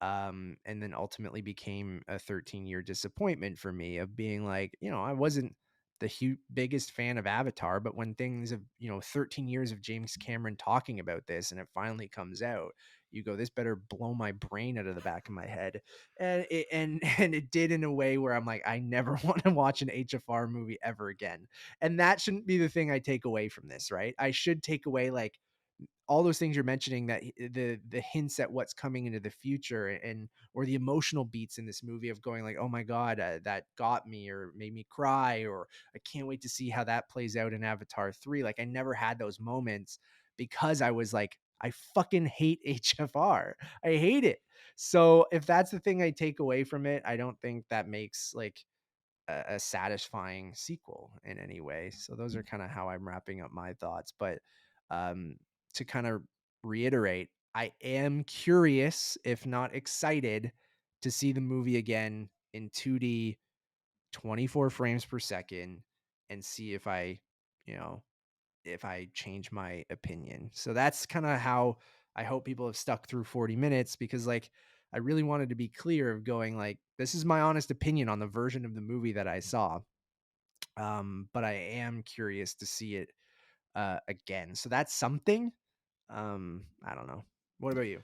and then ultimately became a 13-year disappointment for me of being like, I wasn't the biggest fan of Avatar, but when things have, 13 years of James Cameron talking about this and it finally comes out, you go, this better blow my brain out of the back of my head. And and it did, in a way where I'm like, I never want to watch an HFR movie ever again. And that shouldn't be the thing I take away from this, right? I should take away like all those things you're mentioning, that the hints at what's coming into the future, and or the emotional beats in this movie of going like, oh my god, that got me or made me cry, or I can't wait to see how that plays out in Avatar 3. Like, I never had those moments because I was like, I fucking hate HFR. I hate it. So if that's the thing I take away from it, I don't think that makes like a satisfying sequel in any way. So those are kind of how I'm wrapping up my thoughts. But um, to kind of reiterate, I am curious, if not excited, to see the movie again in 2D, 24 frames per second, and see if you know, if I change my opinion. So that's kind of how I hope people have stuck through 40 minutes, because like, I really wanted to be clear of going like, this is my honest opinion on the version of the movie that I saw. But I am curious to see it again. So that's something. I don't know. What about you?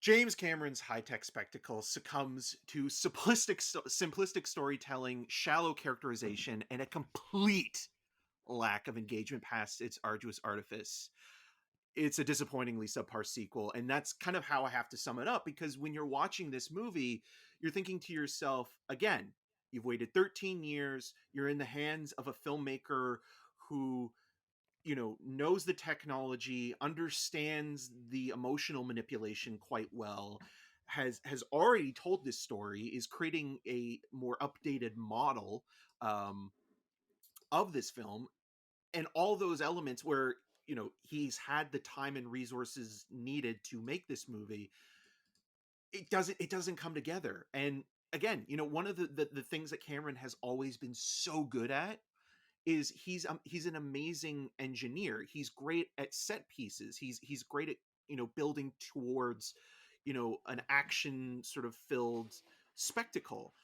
James Cameron's high-tech spectacle succumbs to simplistic storytelling, shallow characterization, and a complete lack of engagement past its arduous artifice. It's a disappointingly subpar sequel, and that's kind of how I have to sum it up, because when you're watching this movie, you're thinking to yourself, again, you've waited 13 years, you're in the hands of a filmmaker who knows the technology, understands the emotional manipulation quite well, has already told this story, is creating a more updated model um, of this film, and all those elements where he's had the time and resources needed to make this movie. It doesn't come together. And again, one of the things that Cameron has always been so good at is he's an amazing engineer. He's great at set pieces. He's great at building towards an action sort of filled spectacle.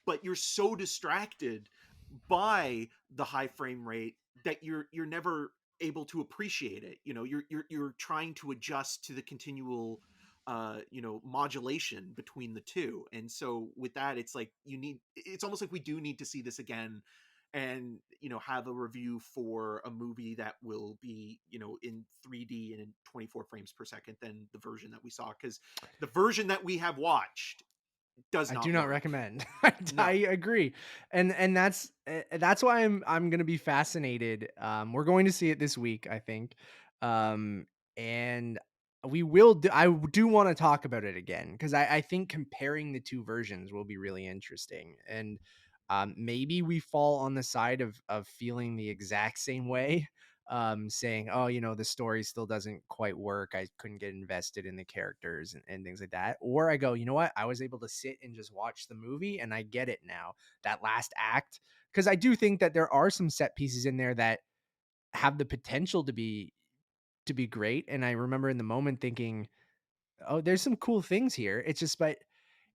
But you're so distracted by the high frame rate that you're never able to appreciate it. You're trying to adjust to the continual modulation between the two. And so with that, it's almost like we do need to see this again, and have a review for a movie that will be in 3D and in 24 frames per second than the version that we saw, because the version that we have watched does I not do not work. recommend. No. I agree, and that's why I'm going to be fascinated. We're going to see it this week, I think, and we will. I do want to talk about it again, because I think comparing the two versions will be really interesting, and maybe we fall on the side of feeling the exact same way, saying, oh, the story still doesn't quite work. I couldn't get invested in the characters and things like that. Or I go, you know what? I was able to sit and just watch the movie and I get it now. That last act. Because I do think that there are some set pieces in there that have the potential to be great. And I remember in the moment thinking, oh, there's some cool things here. It's just, but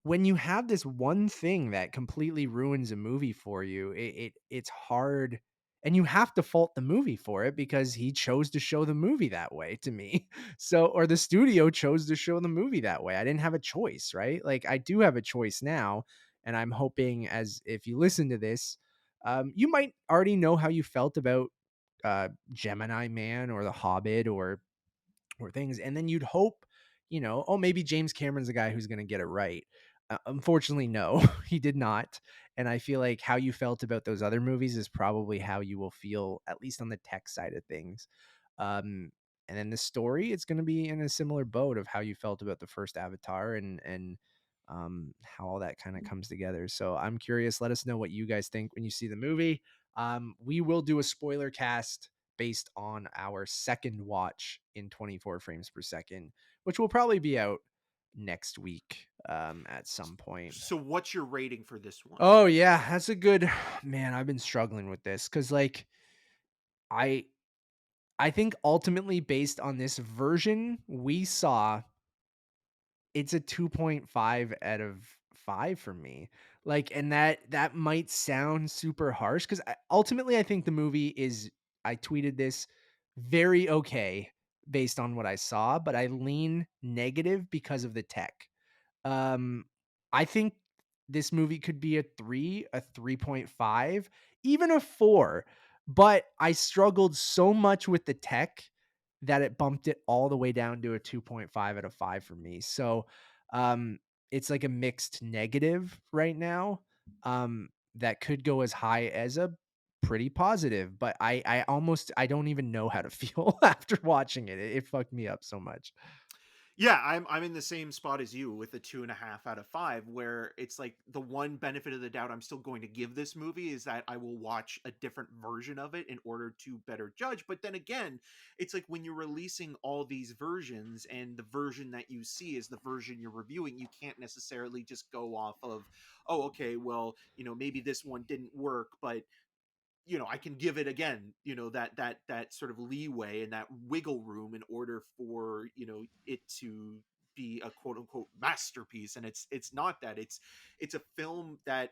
when you have this one thing that completely ruins a movie for you, it's hard, and you have to fault the movie for it, because he chose to show the movie that way to me. So, or the studio chose to show the movie that way. I didn't have a choice, right? Like, I do have a choice now, and I'm hoping, as if you listen to this, you might already know how you felt about Gemini Man or The Hobbit or things. And then you'd hope, oh, maybe James Cameron's the guy who's going to get it right. Unfortunately, no, he did not. And I feel like how you felt about those other movies is probably how you will feel, at least on the tech side of things. Um, And then the story, it's going to be in a similar boat of how you felt about the first Avatar, and how all that kind of comes together. So I'm curious. Let us know what you guys think when you see the movie. We will do a spoiler cast based on our second watch in 24 frames per second, which will probably be out next week at some point. So what's your rating for this one? Oh yeah, that's a good man. I've been struggling with this because like I I think ultimately based on this version we saw, it's a 2.5 out of 5 for me. Like, and that might sound super harsh because ultimately I think the movie is, I tweeted this, very okay based on what I saw, but I lean negative because of the tech. Um, I think this movie could be a 3, a 3.5, even a 4, but I struggled so much with the tech that it bumped it all the way down to a 2.5 out of 5 for me. So, um, it's like a mixed negative right now. That could go as high as a pretty positive, but I don't even know how to feel after watching it. It fucked me up so much. Yeah, I'm in the same spot as you with the 2.5 out of 5, where it's like the one benefit of the doubt I'm still going to give this movie is that I will watch a different version of it in order to better judge. But then again, it's like when you're releasing all these versions and the version that you see is the version you're reviewing, you can't necessarily just go off of, oh, okay, well, maybe this one didn't work, but I can give it again, that sort of leeway and that wiggle room in order for, it to be a quote unquote masterpiece. And it's not that. It's a film that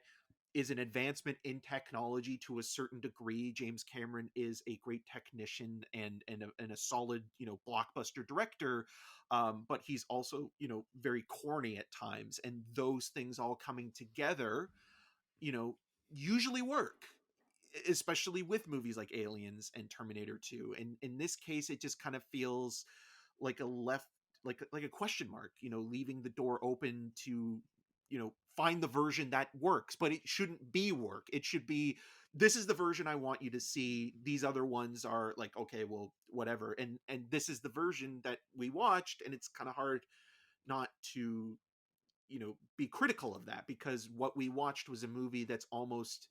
is an advancement in technology to a certain degree. James Cameron is a great technician and a solid, blockbuster director. But he's also, very corny at times. And those things all coming together, you know, usually work, especially with movies like Aliens and Terminator 2. And in this case, it just kind of feels like a left, like a question mark, leaving the door open to, find the version that works, but it shouldn't be work. It should be, this is the version I want you to see. These other ones are like, okay, well, whatever. And this is the version that we watched, and it's kind of hard not to, be critical of that, because what we watched was a movie that's almost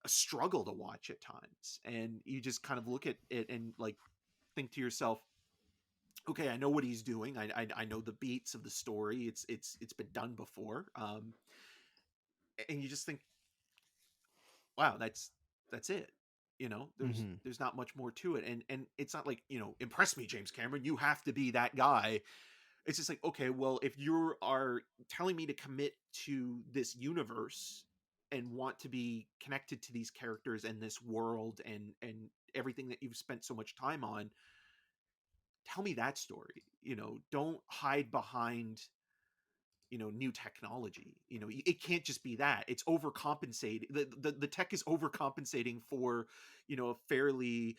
a struggle to watch at times. And you just kind of look at it and like think to yourself, okay, I know what he's doing. I know the beats of the story. It's been done before. And you just think, wow, that's it. Mhm. There's not much more to it. And it's not like, impress me, James Cameron, you have to be that guy. It's just like, okay, well, if you are telling me to commit to this universe and want to be connected to these characters and this world and everything that you've spent so much time on, tell me that story. Don't hide behind, new technology. It can't just be that. It's overcompensating. The tech is overcompensating for, a fairly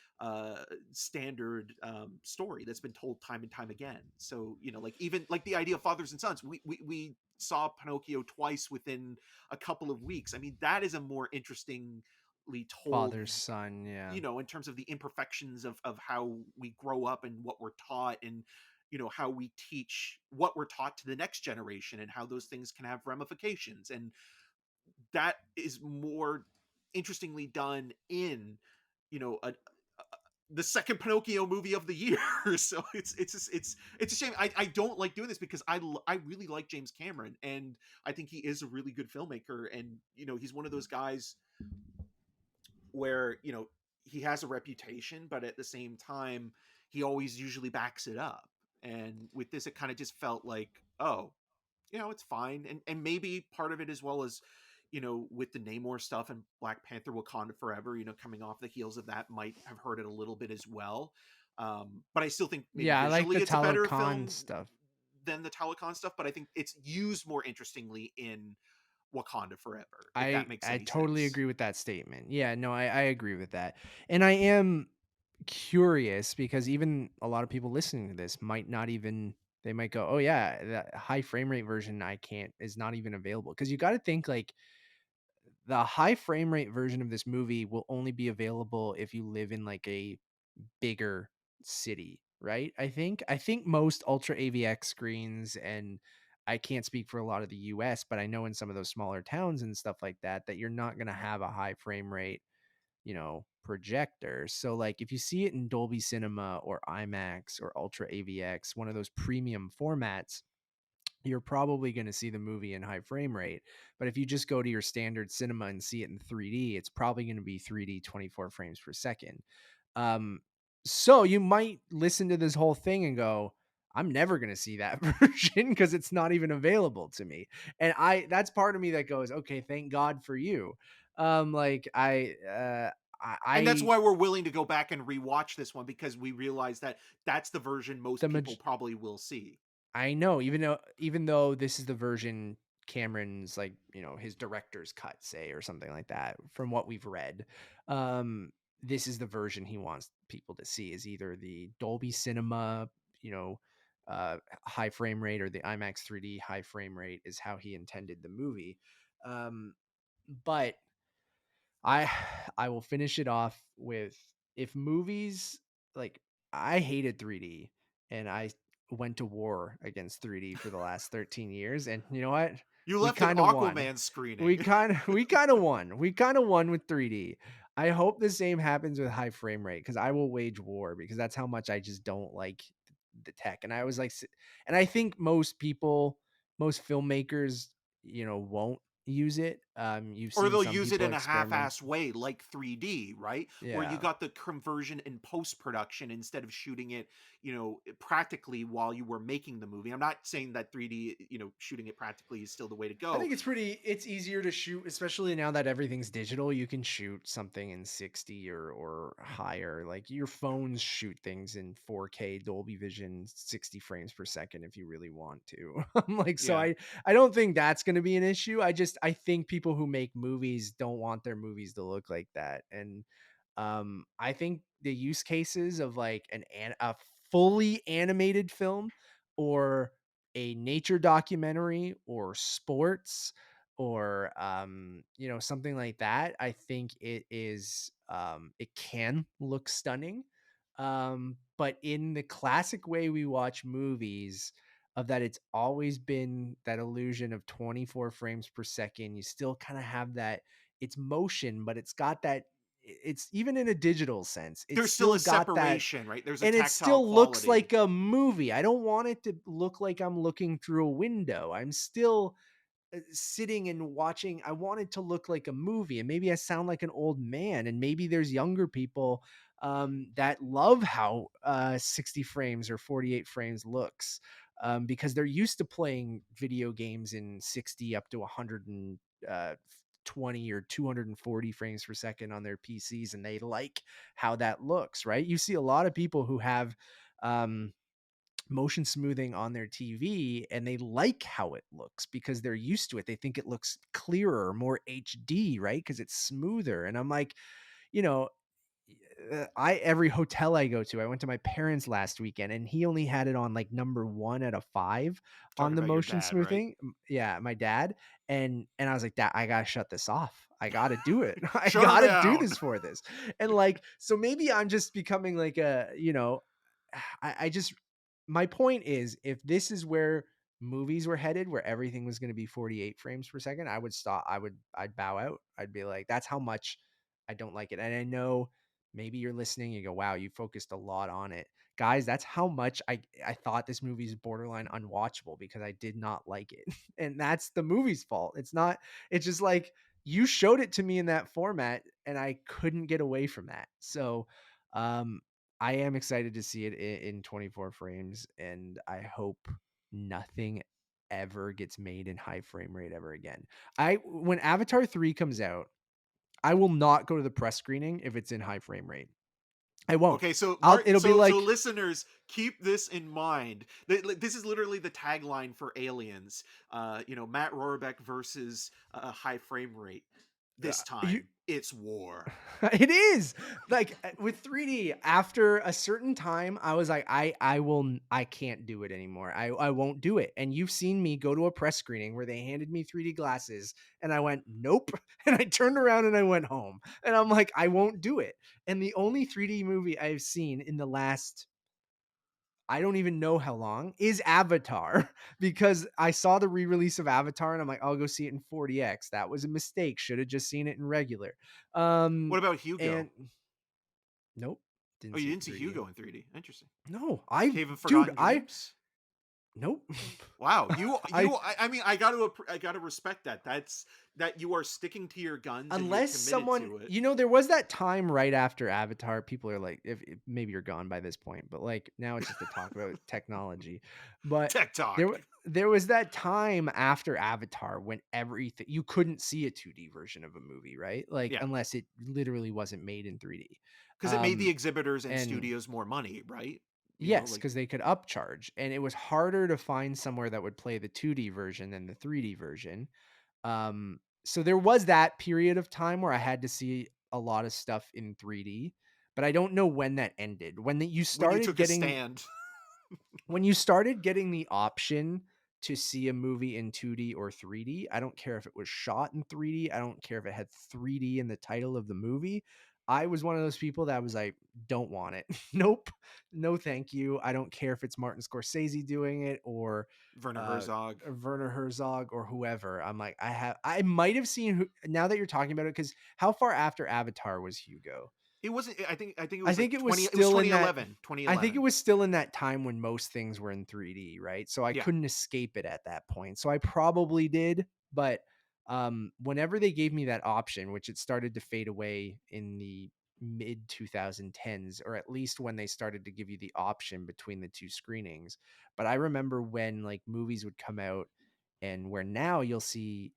standard story that's been told time and time again. So, like, even like the idea of fathers and sons, we saw Pinocchio twice within a couple of weeks. I mean, that is a more interestingly told, Father's son, yeah. in terms of the imperfections of how we grow up and what we're taught, and how we teach what we're taught to the next generation, and how those things can have ramifications. And that is more interestingly done in, the second Pinocchio movie of the year. So it's a shame. I don't like doing this because I really like James Cameron, and I think he is a really good filmmaker. And he's one of those guys where, he has a reputation, but at the same time he always usually backs it up. And with this, it kind of just felt like, oh, it's fine. And maybe part of it, as well as, with the Namor stuff and Black Panther Wakanda Forever, coming off the heels of that, might have hurt it a little bit as well. But I still think maybe Yeah, I like visually the it's a better Talokan film stuff. than the Talokan stuff, but I think it's used more interestingly in Wakanda Forever, if that makes I any totally sense. agree with that statement. Yeah, no, I agree with that. And I am curious because even a lot of people listening to this might not even, they might go, "Oh yeah, that high frame rate version I can't is not even available." Cuz you got to think like the high frame rate version of this movie will only be available if you live in like a bigger city, right? I think most ultra AVX screens, and I can't speak for a lot of the US, but I know in some of those smaller towns and stuff like that that you're not going to have a high frame rate, projector. So like if you see it in Dolby Cinema or IMAX or ultra AVX, one of those premium formats, you're probably going to see the movie in high frame rate. But if you just go to your standard cinema and see it in 3D, it's probably going to be 3D 24 frames per second. Um, so you might listen to this whole thing and go, I'm never going to see that version because it's not even available to me. And that's part of me that goes, okay, thank God for you. Like And that's I why we're willing to go back and rewatch this one, because we realize that that's the version most the people probably will see. I know, even though this is the version Cameron's like, his director's cut, say, or something like that, from what we've read. This is the version he wants people to see, is either the Dolby Cinema, you know, high frame rate, or the IMAX 3D high frame rate is how he intended the movie. But I I will finish it off with, if movies, like, I hated 3D, and I went to war against 3D for the last 13 years, and you know what? You We left an kind of won. Aquaman We screening. kind of we kind of won. We kind of won with 3D. I hope the same happens with high frame rate, cuz I will wage war, because that's how much I just don't like the tech. And I was like, and I think most people, most filmmakers, won't use it. You've Or seen they'll some use it people in a experiment. half-ass way, like 3D, right? Where you Yeah. got the conversion in post-production instead of shooting it, practically while you were making the movie. I'm not saying that 3D, shooting it practically is still the way to I go. think it's easier to shoot, especially now that everything's digital. You can shoot something in 60 or higher. Like your phones shoot things in 4K Dolby Vision 60 frames per second if you really want to. I'm like, so Yeah. I don't think that's going to be an issue. I think people who make movies don't want their movies to look like that. And I think the use cases of like a fully animated film, or a nature documentary, or sports, or something like that, I think it can look stunning. But in the classic way we watch movies, of that it's always been that illusion of 24 frames per second, you still kind of have that, it's motion, but it's got that, it's even in a digital sense, it's There's still still a got that, separation, right? There's a and it tactile still looks quality. like a movie. I don't want it to look like I'm looking through a window. I'm still sitting and watching. I want it to look like a movie. And maybe I sound like an old man, and maybe there's younger people that love how 60 frames or 48 frames looks, because they're used to playing video games in 60 up to 120 or 240 frames per second on their PCs, and they like how that looks, right? You see a lot of people who have um, motion smoothing on their TV, and they like how it looks because they're used to it. They think it looks clearer, more HD, right? Because it's smoother. And I'm like, you know, every hotel I go to, I went to my parents last weekend, and he only had it on like number 1 out of 5 on Talking the about your motion dad, right? smoothing. Yeah, my dad. And I was like, that I gotta shut this off. I gotta do it. I Shut her gotta do down. this for this. And like, so maybe I'm just becoming like I just, my point is, if this is where movies were headed, where everything was going to be 48 frames per second, I would stop. I'd bow out. I'd be like, that's how much I don't like it. And I know maybe you're listening, you go, wow, you focused a lot on it. Guys, that's how much I thought this movie is borderline unwatchable, because I did not like it. And that's the movie's fault. It's not, it's just like, you showed it to me in that format, and I couldn't get away from that. So, um, I am excited to see it in 24 frames, and I hope nothing ever gets made in high frame rate ever again. When Avatar 3 comes out, I will not go to the press screening if it's in high frame rate. I won't. Okay, so It'll be so like, listeners, keep this in mind. This is literally the tagline for Aliens. Matt Rohrbeck versus high frame rate. This You, time, it's war. it is like with 3D. After a certain time, I was like, I can't do it anymore. I won't do it. And you've seen me go to a press screening where they handed me 3D glasses, and I went nope, and I turned around and I went home. And I'm like, I won't do it. And the only 3D movie I've seen in the last, I don't even know how long, is Avatar, because I saw the re-release of Avatar and I'm like, I'll go see it in 40x. That was a mistake. Should have just seen it in regular. What about Hugo? And nope, Oh, didn't you see it didn't in see 3D. Hugo in 3D. Interesting. No, Cave of dude, Forgotten Dreams. nope. Wow, I I mean, I gotta respect that. That you are sticking to your guns and you're Unless committed someone, to it. there was that time right after Avatar, people are like, if maybe you're gone by this point, but like now it's just to talk about technology. But Tech talk. there was that time after Avatar when everything, you couldn't see a 2D version of a movie, right? Like Yeah, unless it literally wasn't made in 3D. because it made the Um, exhibitors and and studios more money, right? You know, Yes, like because they could upcharge, and it was harder to find somewhere that would play the 2D version than the 3D version. So there was that period of time where I had to see a lot of stuff in 3D, but I don't know when that ended. when you took a stand. When you started getting the option to see a movie in 2D or 3D, I don't care if it was shot in 3D, I don't care if it had 3D in the title of the movie. I was one of those people that was like, don't want it. Nope. No, thank you. I don't care if it's Martin Scorsese doing it or Werner Herzog. Werner Herzog or whoever. I'm like, I might have seen now that you're talking about it, because how far after Avatar was Hugo? It wasn't. I think it I was like think it was 20. It was still in that 2011. I think it 2011. was still in that time when most things were in 3D, right? So I Yeah. couldn't escape it at that point. So I probably did, but whenever they gave me that option, which it started to fade away in the mid 2010s, or at least when they started to give you the option between the two screenings. But I remember when like movies would come out, and where now you'll see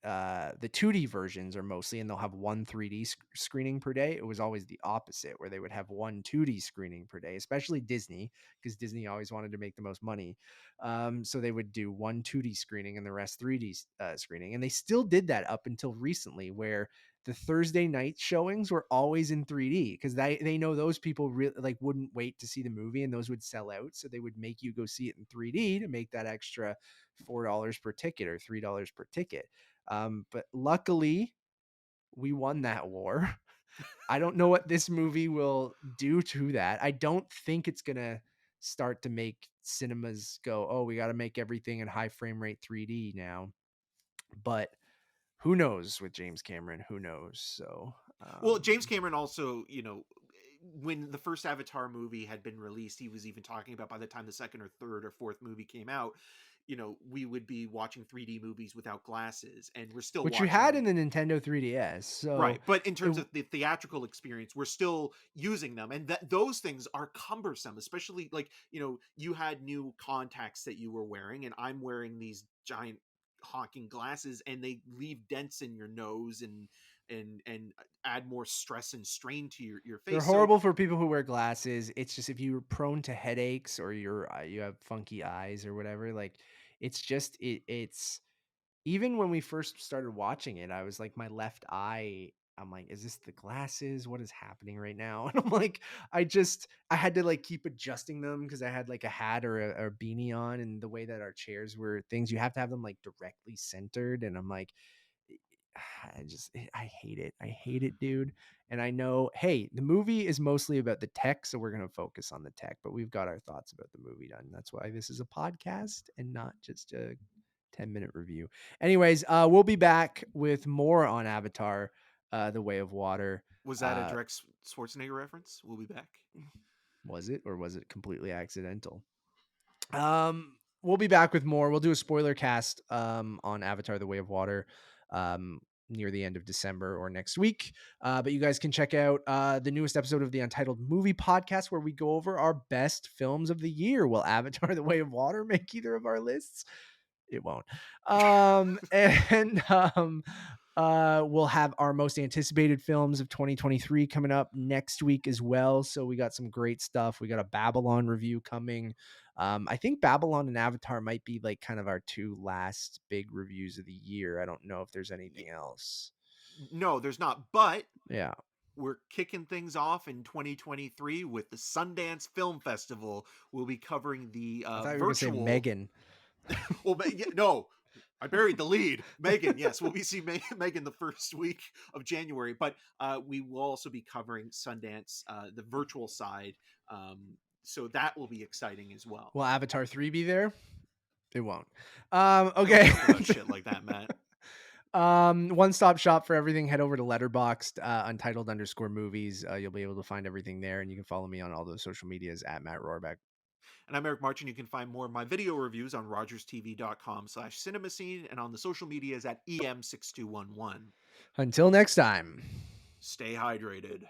the 2D versions are mostly, and they'll have one 3D screening per day. It was always the opposite, where they would have one 2D screening per day, especially Disney, because Disney always wanted to make the most money. So they would do one 2D screening and the rest 3D screening. And they still did that up until recently, where the Thursday night showings were always in 3D, because they know those people really like wouldn't wait to see the movie, and those would sell out. So they would make you go see it in 3D to make that extra $4 per ticket or $3 per ticket. But luckily, we won that war. I don't know what this movie will do to that. I don't think it's going to start to make cinemas go, oh, we got to make everything in high frame rate 3D now. But who knows with James Cameron? Who knows? So, Well, James Cameron also, when the first Avatar movie had been released, he was even talking about by the time the second or third or fourth movie came out, we would be watching 3D movies without glasses, and we're still which you watching had them. in the Nintendo 3DS. So, Right, but in terms of the theatrical experience, we're still using them, and that those things are cumbersome, especially like, you had new contacts that you were wearing, and I'm wearing these giant honking glasses, and they leave dents in your nose and add more stress and strain to your they're face. So horrible for people who wear glasses. It's just if you're prone to headaches or you have funky eyes or whatever, like it's just it's even when we first started watching it, I was like, my left eye, I'm like, is this the glasses? What is happening right now? And I'm like, I had to like keep adjusting them because I had like a hat or a beanie on, and the way that our chairs were things, you have to have them like directly centered. And I'm like, I hate it. I hate it, dude. And I know, hey, the movie is mostly about the tech, so we're going to focus on the tech, but we've got our thoughts about the movie done. That's why this is a podcast and not just a 10-minute review. Anyways, we'll be back with more on Avatar, The Way of Water. was that a direct Schwarzenegger reference? We'll be back. Was it, or was it completely accidental? We'll be back with more. We'll do a spoiler cast on Avatar: The Way of Water near the end of December or next week. But you guys can check out the newest episode of the Untitled Movie Podcast, where we go over our best films of the year. Will Avatar: The Way of Water make either of our lists? It won't. We'll have our most anticipated films of 2023 coming up next week as well. So we got some great stuff. We got a Babylon review coming. I think Babylon and Avatar might be like kind of our two last big reviews of the year. I don't know if there's anything else. No, there's not. But Yeah. we're kicking things off in 2023 with the Sundance Film Festival. We'll be covering the I thought you were going to say virtual. Megan. Well, no, I buried the lead. Megan, yes, we'll be seeing Megan the first week of January, but we will also be covering Sundance, the virtual side. So that will be exciting as well. Will Avatar 3 be there? It won't. Don't Okay. joke about shit like that, Matt. One-stop shop for everything. Head over to Letterboxd, Untitled_movies. You'll be able to find everything there, and you can follow me on all those social medias at Matt Rohrbeck. And I'm Eric Martin. You can find more of my video reviews on rogerstv.com/cinemascene and on the social medias at EM6211. Until next time. Stay hydrated.